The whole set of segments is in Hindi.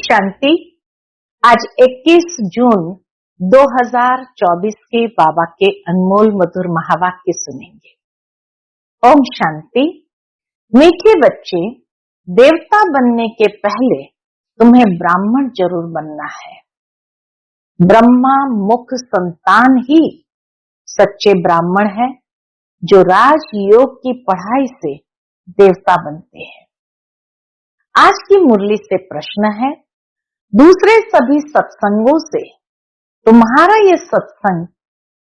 शांति। आज 21 जून 2024 के बाबा के अनमोल मधुर महावाक्य सुनेंगे। ओम शांति। मीठे बच्चे, देवता बनने के पहले तुम्हें ब्राह्मण जरूर बनना है। ब्रह्मा मुख संतान ही सच्चे ब्राह्मण है, जो राजयोग की पढ़ाई से देवता बनते हैं। आज की मुरली से प्रश्न है, दूसरे सभी सत्संगों से तुम्हारा ये सत्संग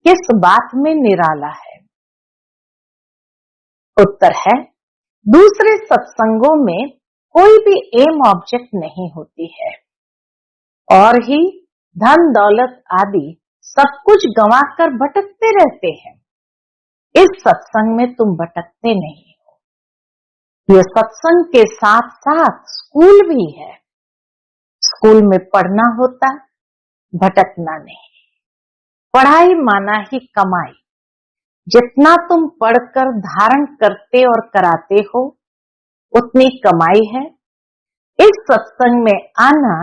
किस बात में निराला है? उत्तर है, दूसरे सत्संगों में कोई भी एम ऑब्जेक्ट नहीं होती है और ही धन दौलत आदि सब कुछ गंवाकर भटकते रहते हैं। इस सत्संग में तुम भटकते नहीं हो। यह सत्संग के साथ साथ स्कूल भी है। स्कूल में पढ़ना होता, भटकना नहीं। पढ़ाई माना ही कमाई। जितना तुम पढ़कर धारण करते और कराते हो, उतनी कमाई है। इस सत्संग में आना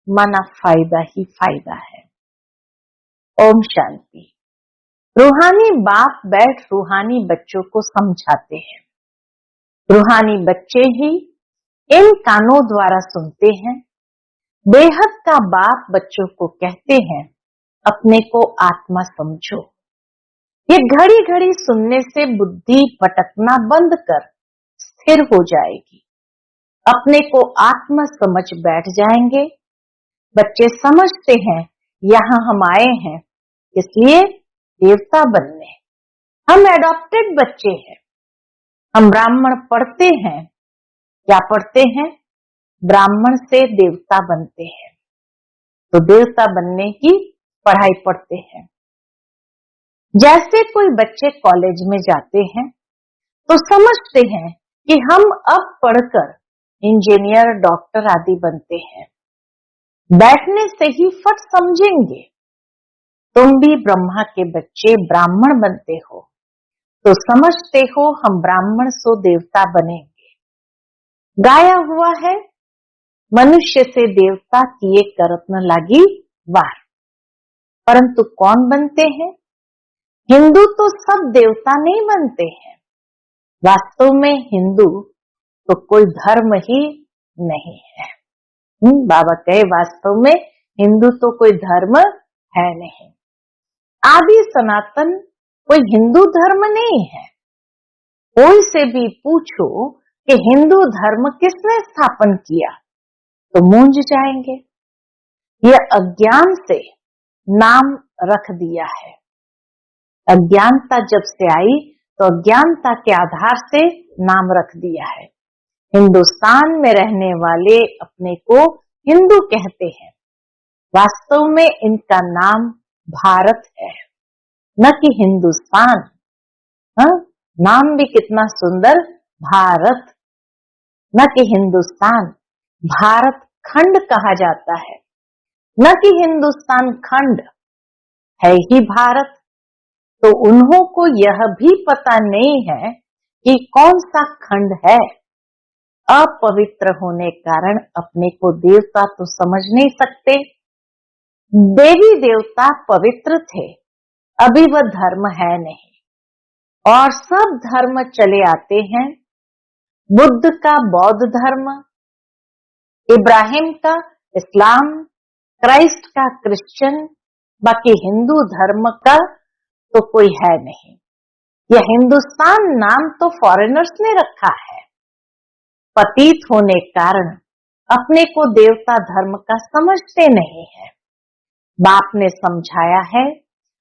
माना फायदा ही फायदा है। ओम शांति। रूहानी बाप बैठ रूहानी बच्चों को समझाते हैं। रूहानी बच्चे ही इन कानों द्वारा सुनते हैं। बेहद का बाप बच्चों को कहते हैं, अपने को आत्मा समझो। ये घड़ी घड़ी सुनने से बुद्धि भटकना बंद कर स्थिर हो जाएगी। अपने को आत्मा समझ बैठ जाएंगे। बच्चे समझते हैं, यहाँ हम आए हैं इसलिए देवता बनने। हम एडॉप्टेड बच्चे हैं। हम ब्राह्मण पढ़ते हैं। क्या पढ़ते हैं? ब्राह्मण से देवता बनते हैं। तो देवता बनने की पढ़ाई पढ़ते हैं। जैसे कोई बच्चे कॉलेज में जाते हैं तो समझते हैं कि हम अब पढ़कर इंजीनियर, डॉक्टर आदि बनते हैं। बैठने से ही फट समझेंगे। तुम भी ब्रह्मा के बच्चे ब्राह्मण बनते हो तो समझते हो हम ब्राह्मण सो देवता बनेंगे। गाया हुआ है, मनुष्य से देवता किए करत न लागी वार। परंतु कौन बनते हैं? हिंदू तो सब देवता नहीं बनते हैं। वास्तव में हिंदू तो कोई धर्म ही नहीं है। बाबा कहे, वास्तव में हिंदू तो कोई धर्म है नहीं। आदि सनातन कोई हिंदू धर्म नहीं है। कोई से भी पूछो कि हिंदू धर्म किसने स्थापन किया तो मूंझ जाएंगे। यह अज्ञान से नाम रख दिया है। अज्ञानता जब से आई तो अज्ञानता के आधार से नाम रख दिया है। हिंदुस्तान में रहने वाले अपने को हिंदू कहते हैं। वास्तव में इनका नाम भारत है, न कि हिंदुस्तान। नाम भी कितना सुंदर, भारत, न कि हिंदुस्तान। भारत खंड कहा जाता है, न कि हिंदुस्तान खंड है ही भारत। तो उन्हों को यह भी पता नहीं है कि कौन सा खंड है। अपवित्र होने कारण अपने को देवता तो समझ नहीं सकते। देवी देवता पवित्र थे, अभी वह धर्म है नहीं। और सब धर्म चले आते हैं। बुद्ध का बौद्ध धर्म, इब्राहिम का इस्लाम, क्राइस्ट का क्रिश्चियन, बाकी हिंदू धर्म का तो कोई है नहीं। यह हिंदुस्तान नाम तो फॉरेनर्स ने रखा है। पतित होने कारण अपने को देवता धर्म का समझते नहीं है। बाप ने समझाया है,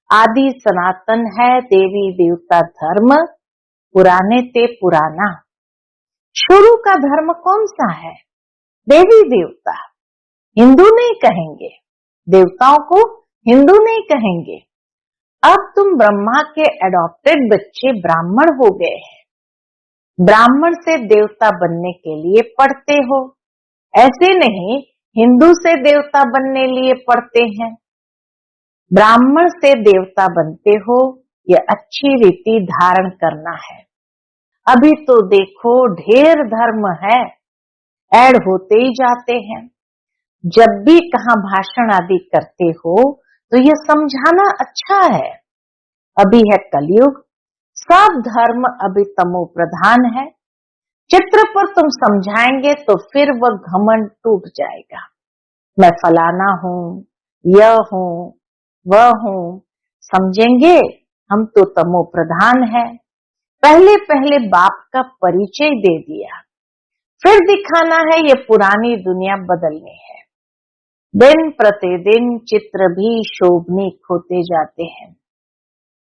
आदि सनातन है देवी देवता धर्म, पुराने ते पुराना। शुरू का धर्म कौन सा है? देवी देवता। हिंदू नहीं कहेंगे, देवताओं को हिंदू नहीं कहेंगे। अब तुम ब्रह्मा के एडॉप्टेड बच्चे ब्राह्मण हो गए हैं। ब्राह्मण से देवता बनने के लिए पढ़ते हो। ऐसे नहीं हिंदू से देवता बनने लिए पढ़ते हैं। ब्राह्मण से देवता बनते हो, यह अच्छी रीति धारण करना है। अभी तो देखो ढेर धर्म है, ऐड होते ही जाते हैं। जब भी कहाँ भाषण आदि करते हो तो ये समझाना अच्छा है, अभी है कलयुग, सब धर्म अभी तमो प्रधान है। चित्र पर तुम समझाएंगे तो फिर वह घमंड टूट जाएगा। मैं फलाना हूँ, यह हूँ, वह हूँ, समझेंगे हम तो तमो प्रधान है। पहले पहले बाप का परिचय दे दिया, फिर दिखाना है ये पुरानी दुनिया बदलनी है। दिन प्रतिदिन चित्र भी शोभनीक होते जाते हैं।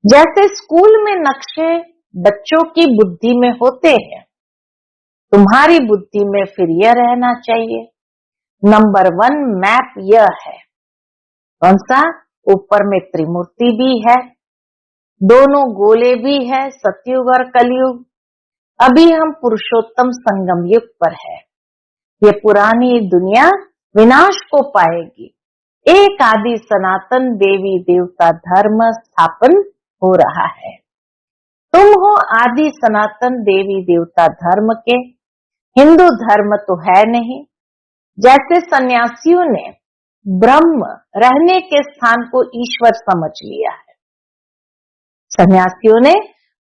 जैसे स्कूल में नक्शे बच्चों की बुद्धि में होते हैं, तुम्हारी बुद्धि में फिर यह रहना चाहिए। नंबर 1 मैप यह है, कौन सा? ऊपर में त्रिमूर्ति भी है, दोनों गोले भी है, सतयुग और कलयुग। अभी हम पुरुषोत्तम संगम युग पर है। ये पुरानी दुनिया विनाश को पाएगी, एक आदि सनातन देवी देवता धर्म स्थापन हो रहा है। तुम हो आदि सनातन देवी देवता धर्म के, हिंदू धर्म तो है नहीं। जैसे सन्यासियों ने ब्रह्म रहने के स्थान को ईश्वर समझ लिया है, सन्यासियों ने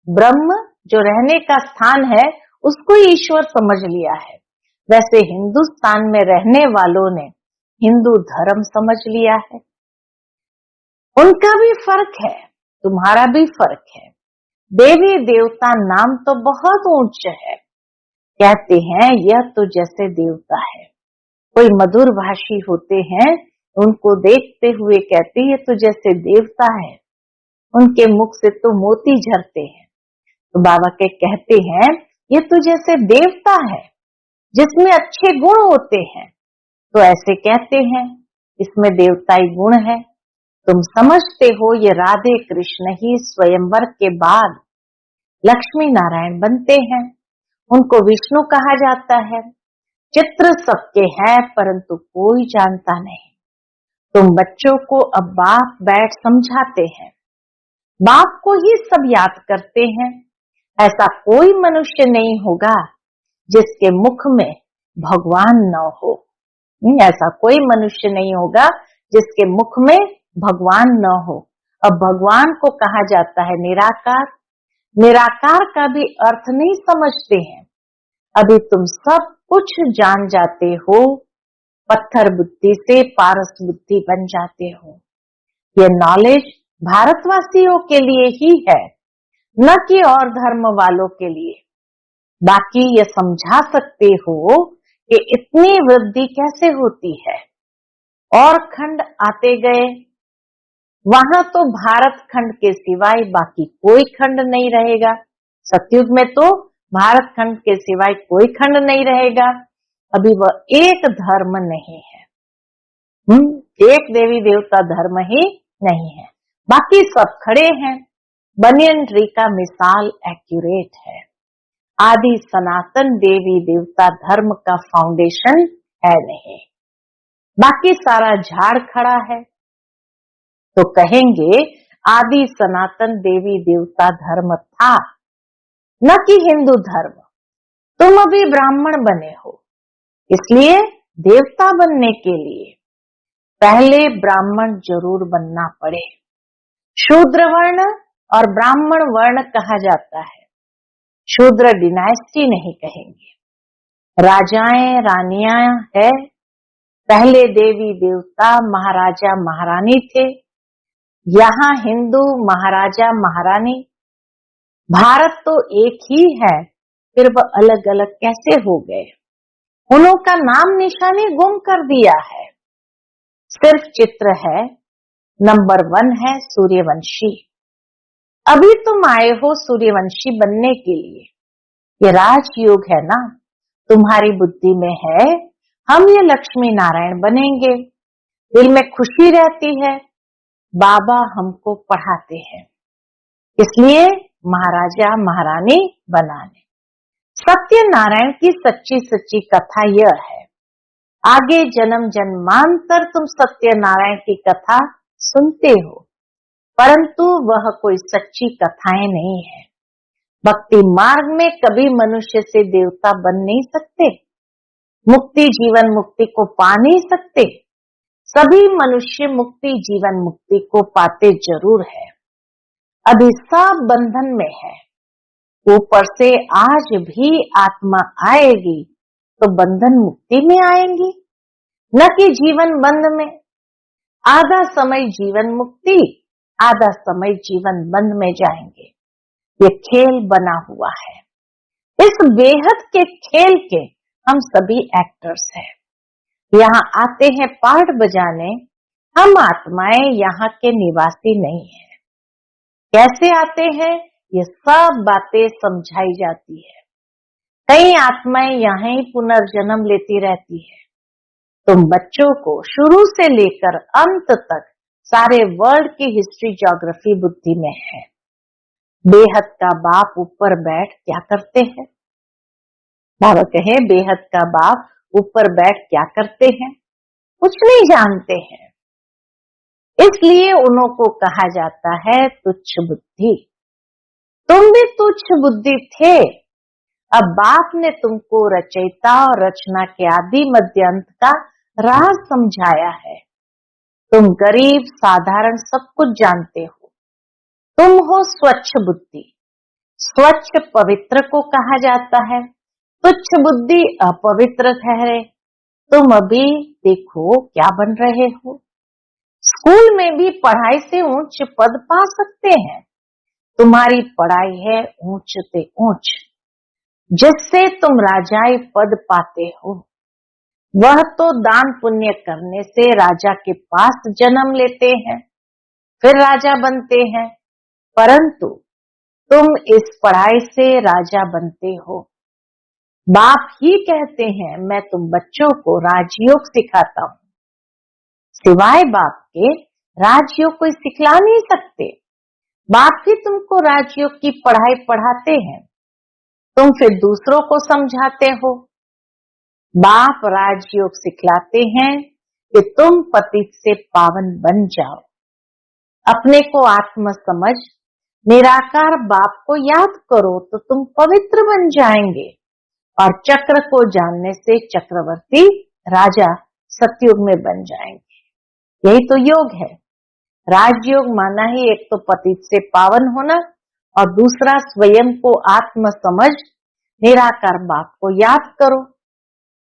ब्रह्म जो रहने का स्थान है उसको ईश्वर समझ लिया है, वैसे हिंदुस्तान में रहने वालों ने हिंदू धर्म समझ लिया है। उनका भी फर्क है, तुम्हारा भी फर्क है। देवी देवता नाम तो बहुत ऊंच है, कहते हैं यह तो जैसे देवता है। कोई मधुर भाषी होते हैं, उनको देखते हुए कहते ये तो जैसे देवता है, उनके मुख से तो मोती झरते हैं। तो बाबा के कहते हैं ये तो जैसे देवता है जिसमें अच्छे गुण होते हैं, तो ऐसे कहते हैं इसमें देवताई गुण है। तुम समझते हो ये राधे कृष्ण ही स्वयंवर के बाद लक्ष्मी नारायण बनते हैं, उनको विष्णु कहा जाता है। चित्र सबके हैं परंतु कोई जानता नहीं। तुम बच्चों को अब बाप बैठ समझाते हैं, बाप को ही सब याद करते हैं। ऐसा कोई मनुष्य नहीं होगा जिसके मुख में भगवान न हो। ऐसा कोई मनुष्य नहीं होगा जिसके मुख में भगवान न हो। अब भगवान को कहा जाता है निराकार। निराकार का भी अर्थ नहीं समझते हैं। अभी तुम सब कुछ जान जाते हो, पत्थर बुद्धि से पारस बुद्धि बन जाते हो। ये नॉलेज भारतवासियों के लिए ही है, न कि और धर्म वालों के लिए। बाकी ये समझा सकते हो कि इतनी वृद्धि कैसे होती है। और खंड आते गए, वहां तो भारत खंड के सिवाय बाकी कोई खंड नहीं रहेगा। सतयुग में तो भारत खंड के सिवाय कोई खंड नहीं रहेगा। अभी वह एक धर्म नहीं है, एक देवी देवता धर्म ही नहीं है, बाकी सब खड़े हैं। बनियन ट्री का मिसाल एक्यूरेट है। आदि सनातन देवी देवता धर्म का फाउंडेशन है नहीं, बाकी सारा झाड़ खड़ा है। तो कहेंगे आदि सनातन देवी देवता धर्म था, न कि हिंदू धर्म। तुम अभी ब्राह्मण बने हो, इसलिए देवता बनने के लिए पहले ब्राह्मण जरूर बनना पड़े। शूद्र वर्ण और ब्राह्मण वर्ण कहा जाता है, शूद्र डिनाइस्टी नहीं कहेंगे। राजाएं रानियां है, पहले देवी देवता महाराजा महारानी थे, यहाँ हिंदू महाराजा महारानी। भारत तो एक ही है, फिर वह अलग अलग कैसे हो गए? उनका नाम निशानी गुम कर दिया है, सिर्फ चित्र है। नंबर 1 है सूर्यवंशी। अभी तुम आए हो सूर्यवंशी बनने के लिए, ये राजयोग है ना, तुम्हारी बुद्धि में है हम ये लक्ष्मी नारायण बनेंगे, दिल में खुशी रहती है। बाबा हमको पढ़ाते हैं, इसलिए महाराजा महारानी बनाने। सत्यनारायण की सच्ची सच्ची कथा यह है, आगे जन्म जन्मांतर तुम सत्यनारायण की कथा सुनते हो, परंतु वह कोई सच्ची कथाएं नहीं है। भक्ति मार्ग में कभी मनुष्य से देवता बन नहीं सकते। मुक्ति जीवन मुक्ति को पा नहीं सकते। सभी मनुष्य मुक्ति जीवन मुक्ति को पाते जरूर है, अभी सब बंधन में है। ऊपर से आज भी आत्मा आएगी तो बंधन मुक्ति में आएंगी, न कि जीवन बंध में। आधा समय जीवन मुक्ति, आधा समय जीवन बंध में जाएंगे। ये खेल बना हुआ है। इस बेहद के खेल के हम सभी एक्टर्स हैं। यहाँ आते हैं पार्ट बजाने, हम आत्माएं यहाँ के निवासी नहीं हैं। कैसे आते हैं, ये सब बातें समझाई जाती है। कई आत्माएं यहाँ ही पुनर्जन्म लेती रहती है। तुम बच्चों को शुरू से लेकर अंत तक सारे वर्ल्ड की हिस्ट्री ज्योग्राफी बुद्धि में है। बेहद का बाप ऊपर बैठ क्या करते हैं? बाबा कहे बेहद का बाप ऊपर बैठ क्या करते हैं? कुछ नहीं जानते हैं। इसलिए उन्हों को कहा जाता है तुच्छ बुद्धि। तुम भी तुच्छ बुद्धि थे, अब बाप ने तुमको रचयिता और रचना के आदि मध्य अंत का राज समझाया है। तुम गरीब साधारण सब कुछ जानते हो। तुम हो स्वच्छ बुद्धि। स्वच्छ पवित्र को कहा जाता है, तुच्छ बुद्धि अपवित्र ठहरे। तुम अभी देखो क्या बन रहे हो। स्कूल में भी पढ़ाई से ऊंच पद पा सकते हैं। तुम्हारी पढ़ाई है ऊंच से ऊंच, जिससे तुम राजाई पद पाते हो। वह तो दान पुण्य करने से राजा के पास जन्म लेते हैं, फिर राजा बनते हैं। परंतु तुम इस पढ़ाई से राजा बनते हो। बाप ही कहते हैं मैं तुम बच्चों को राजयोग सिखाता हूँ। सिवाय बाप के राजयोग कोई सिखला नहीं सकते। बाप ही तुमको राजयोग की पढ़ाई पढ़ाते हैं, तुम फिर दूसरों को समझाते हो। बाप राजयोग सिखलाते हैं कि तुम पतित से पावन बन जाओ। अपने को आत्म समझ निराकार बाप को याद करो तो तुम पवित्र बन जाएंगे और चक्र को जानने से चक्रवर्ती राजा सतयुग में बन जाएंगे। यही तो योग है। राजयोग माना ही एक तो पतित से पावन होना और दूसरा स्वयं को आत्म समझ निराकार बाप को याद करो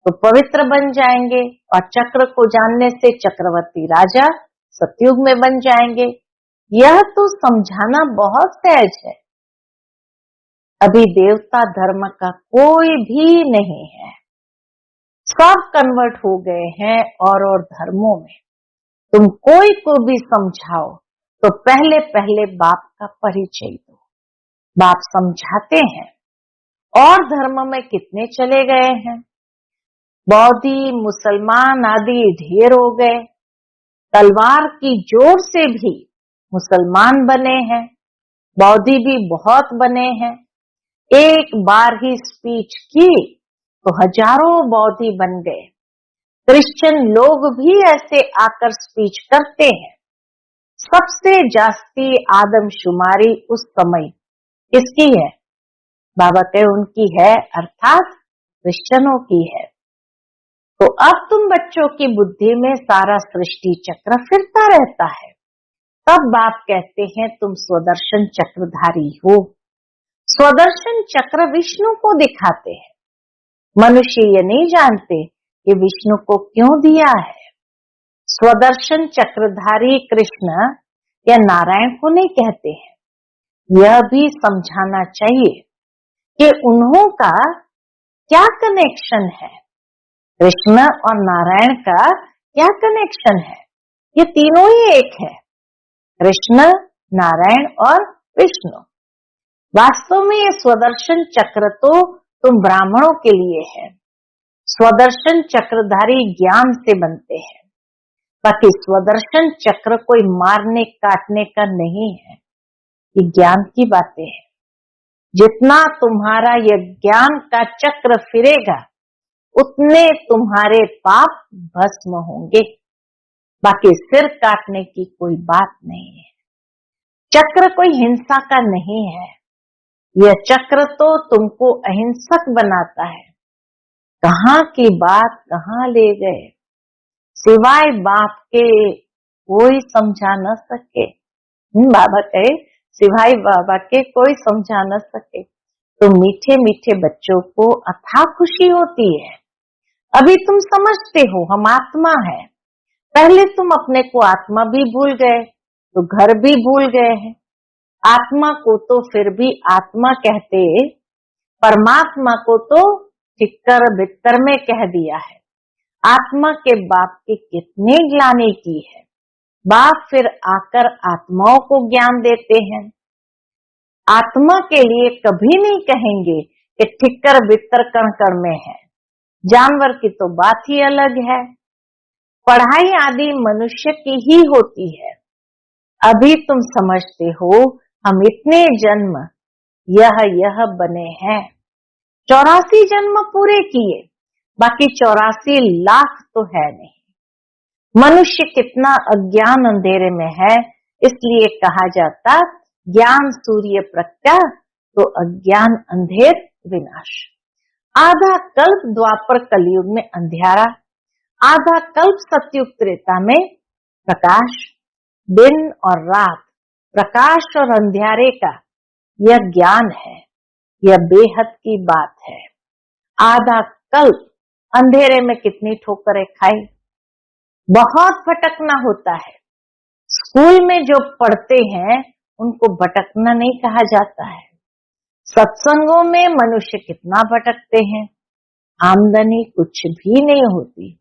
तो पवित्र बन जाएंगे और चक्र को जानने से चक्रवर्ती राजा सतयुग में बन जाएंगे। यह तो समझाना बहुत सहज है। अभी देवता धर्म का कोई भी नहीं है, सब कन्वर्ट हो गए हैं और धर्मों में। तुम कोई को भी समझाओ तो पहले पहले बाप का परिचय दो। बाप समझाते हैं। और धर्म में कितने चले गए हैं, बौद्धी मुसलमान आदि ढेर हो गए। तलवार की जोर से भी मुसलमान बने हैं, बौद्धी भी बहुत बने हैं। एक बार ही स्पीच की तो हजारों बौद्धी बन गए। क्रिश्चियन लोग भी ऐसे आकर स्पीच करते हैं। सबसे जास्ती आदमशुमारी उस समय किसकी है? बाबा कहे उनकी है, अर्थात क्रिश्चियनों की है। तो अब तुम बच्चों की बुद्धि में सारा सृष्टि चक्र फिरता रहता है। तब बाप कहते हैं तुम स्वदर्शन चक्रधारी हो। स्वदर्शन चक्र विष्णु को दिखाते हैं। मनुष्य ये नहीं जानते कि विष्णु को क्यों दिया है। स्वदर्शन चक्रधारी कृष्ण या नारायण को नहीं कहते हैं। यह भी समझाना चाहिए कि उन्हों का क्या कनेक्शन है, कृष्ण और नारायण का क्या कनेक्शन है। ये तीनों ही एक है, कृष्ण, नारायण और विष्णु। वास्तव में ये स्वदर्शन चक्र तो तुम ब्राह्मणों के लिए है। स्वदर्शन चक्रधारी ज्ञान से बनते हैं, बाकी स्वदर्शन चक्र कोई मारने काटने का नहीं है। ये ज्ञान की बातें हैं। जितना तुम्हारा यह ज्ञान का चक्र फिरेगा उतने तुम्हारे पाप भस्म होंगे। बाकी सिर काटने की कोई बात नहीं है। चक्र कोई हिंसा का नहीं है। यह चक्र तो तुमको अहिंसक बनाता है। कहाँ की बात कहाँ ले गए, सिवाय बाप के कोई समझा न सके। बाबा कहे सिवाय बाबा के कोई समझा न सके। तो मीठे मीठे बच्चों को अथाह खुशी होती है। अभी तुम समझते हो हम आत्मा है, पहले तुम अपने को आत्मा भी भूल गए तो घर भी भूल गए हैं। आत्मा को तो फिर भी आत्मा कहते, परमात्मा को तो टिक्कर बित्तर में कह दिया है। आत्मा के बाप की कितनी ग्लानि की है, बाप फिर आकर आत्माओं को ज्ञान देते हैं। आत्मा के लिए कभी नहीं कहेंगे कि ठिक्कर बित्तर कण कण में है। जानवर की तो बात ही अलग है। पढ़ाई आदि मनुष्य की ही होती है। अभी तुम समझते हो हम इतने जन्म यह बने हैं, 84 जन्म पूरे किए, बाकी 84 लाख तो है नहीं। मनुष्य कितना अज्ञान अंधेरे में है, इसलिए कहा जाता ज्ञान सूर्य प्रकाश तो अज्ञान अंधेर विनाश। आधा कल्प द्वापर कलयुग में अंधियारा, आधा कल्प सतयुग त्रेता में प्रकाश। दिन और रात, प्रकाश और अंधियारे का यह ज्ञान है, यह बेहद की बात है। आधा कल्प अंधेरे में कितनी ठोकरें खाई, बहुत भटकना होता है। स्कूल में जो पढ़ते हैं उनको भटकना नहीं कहा जाता है। सत्संगों में मनुष्य कितना भटकते हैं, आमदनी कुछ भी नहीं होती,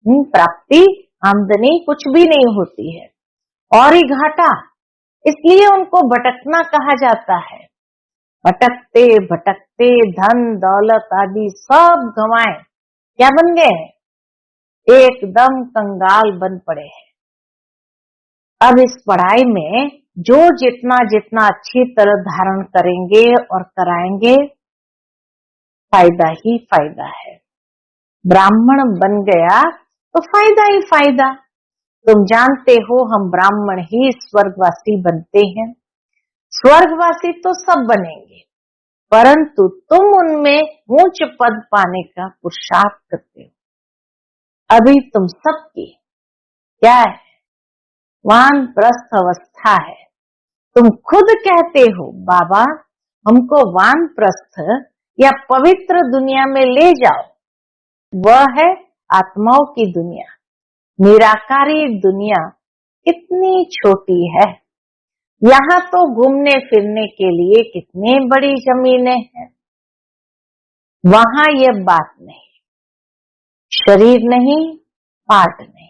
प्राप्ति आमदनी कुछ भी नहीं होती है और ही घाटा, इसलिए उनको भटकना कहा जाता है। भटकते भटकते धन दौलत आदि सब गंवाए, क्या बन गए, एकदम कंगाल बन पड़े हैं। अब इस पढ़ाई में जो जितना जितना अच्छी तरह धारण करेंगे और कराएंगे, फायदा ही फायदा है। ब्राह्मण बन गया तो फायदा ही फायदा। तुम जानते हो हम ब्राह्मण ही स्वर्गवासी बनते हैं। स्वर्गवासी तो सब बनेंगे, परंतु तुम उनमें ऊंच पद पाने का पुरुषार्थ करते हो। अभी तुम सबकी क्या है, वानप्रस्थ अवस्था है। तुम खुद कहते हो बाबा हमको वानप्रस्थ या पवित्र दुनिया में ले जाओ। वह है आत्माओं की दुनिया। निराकारी दुनिया कितनी छोटी है। यहाँ तो घूमने फिरने के लिए कितनी बड़ी जमीनें हैं, वहां यह बात नहीं, शरीर नहीं, पार्ट नहीं।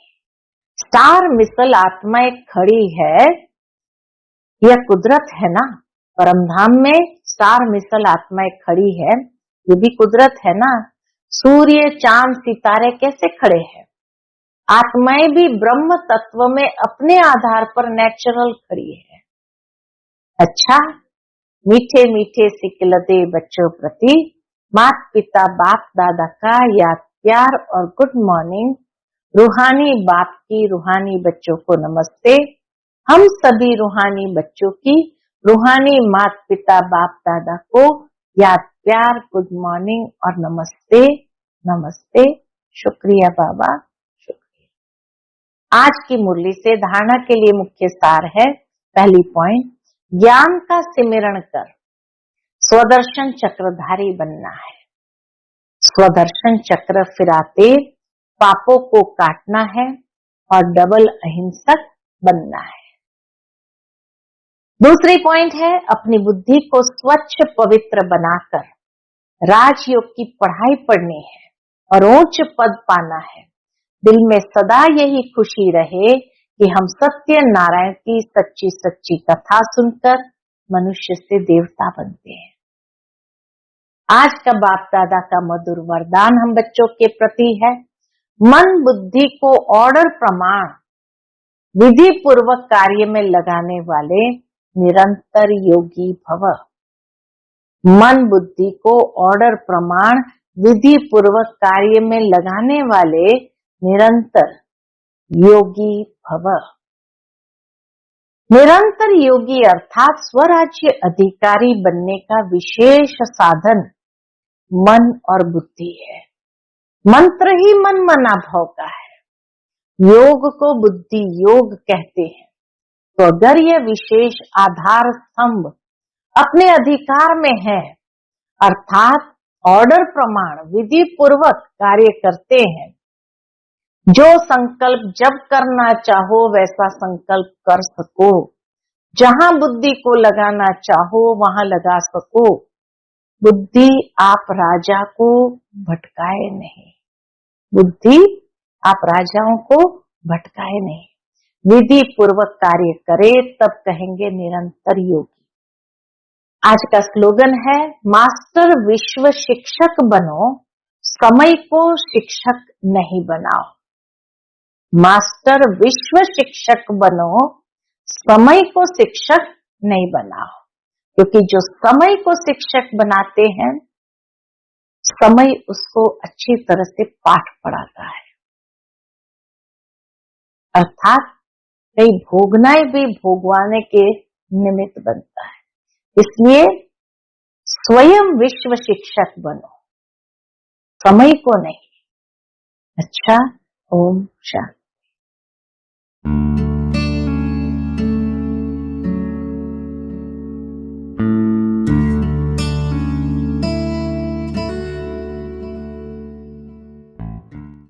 स्टार मिसल आत्मा एक खड़ी है, यह कुदरत है ना। परमधाम में स्टार मिसल आत्मा एक खड़ी है, ये भी कुदरत है ना। सूर्य चांद सितारे कैसे खड़े हैं, आत्माएं भी ब्रह्म तत्व में अपने आधार पर नेचुरल खड़ी है। अच्छा, मीठे मीठे सिकलते बच्चों प्रति माता पिता बाप दादा का याद प्यार और गुड मॉर्निंग। रूहानी बाप की रूहानी बच्चों को नमस्ते। हम सभी रूहानी बच्चों की रूहानी माता पिता बाप दादा को याद प्यार गुड मॉर्निंग और नमस्ते नमस्ते। शुक्रिया बाबा, शुक्रिया। आज की मुरली से धारणा के लिए मुख्य सार है, पहली पॉइंट, ज्ञान का सिमरण कर स्वदर्शन चक्रधारी बनना है। स्वदर्शन चक्र फिराते पापों को काटना है और डबल अहिंसक बनना है। दूसरी पॉइंट है, अपनी बुद्धि को स्वच्छ पवित्र बनाकर राजयोग की पढ़ाई पढ़नी है और उच्च पद पाना है। दिल में सदा यही खुशी रहे कि हम सत्य नारायण की सच्ची सच्ची कथा सुनकर मनुष्य से देवता बनते हैं। आज का बाप दादा का मधुर वरदान हम बच्चों के प्रति है, मन बुद्धि को ऑर्डर प्रमाण विधि पूर्वक कार्य में लगाने वाले निरंतर योगी भव। मन बुद्धि को ऑर्डर प्रमाण विधि पूर्वक कार्य में लगाने वाले निरंतर योगी भव। निरंतर योगी अर्थात स्वराज्य अधिकारी बनने का विशेष साधन मन और बुद्धि है। मंत्र ही मन मना भाव का है। योग को बुद्धि योग कहते हैं। तो अगर यह विशेष आधार स्तंभ अपने अधिकार में है, अर्थात ऑर्डर प्रमाण विधि पूर्वक कार्य करते हैं, जो संकल्प जब करना चाहो वैसा संकल्प कर सको, जहां बुद्धि को लगाना चाहो वहां लगा सको, बुद्धि आप राजा को भटकाए नहीं, बुद्धि आप राजाओं को भटकाए नहीं, विधि पूर्वक कार्य करे तब कहेंगे निरंतर योगी। आज का स्लोगन है, मास्टर विश्व शिक्षक बनो, समय को शिक्षक नहीं बनाओ। मास्टर विश्व शिक्षक बनो, समय को शिक्षक नहीं बनाओ, क्योंकि जो समय को शिक्षक बनाते हैं, समय उसको अच्छी तरह से पाठ पढ़ाता है, अर्थात कहीं भोगना भी भोगवाने के निमित्त बनता है। इसलिए स्वयं विश्व शिक्षक बनो, समय को नहीं। अच्छा, ओम शांति।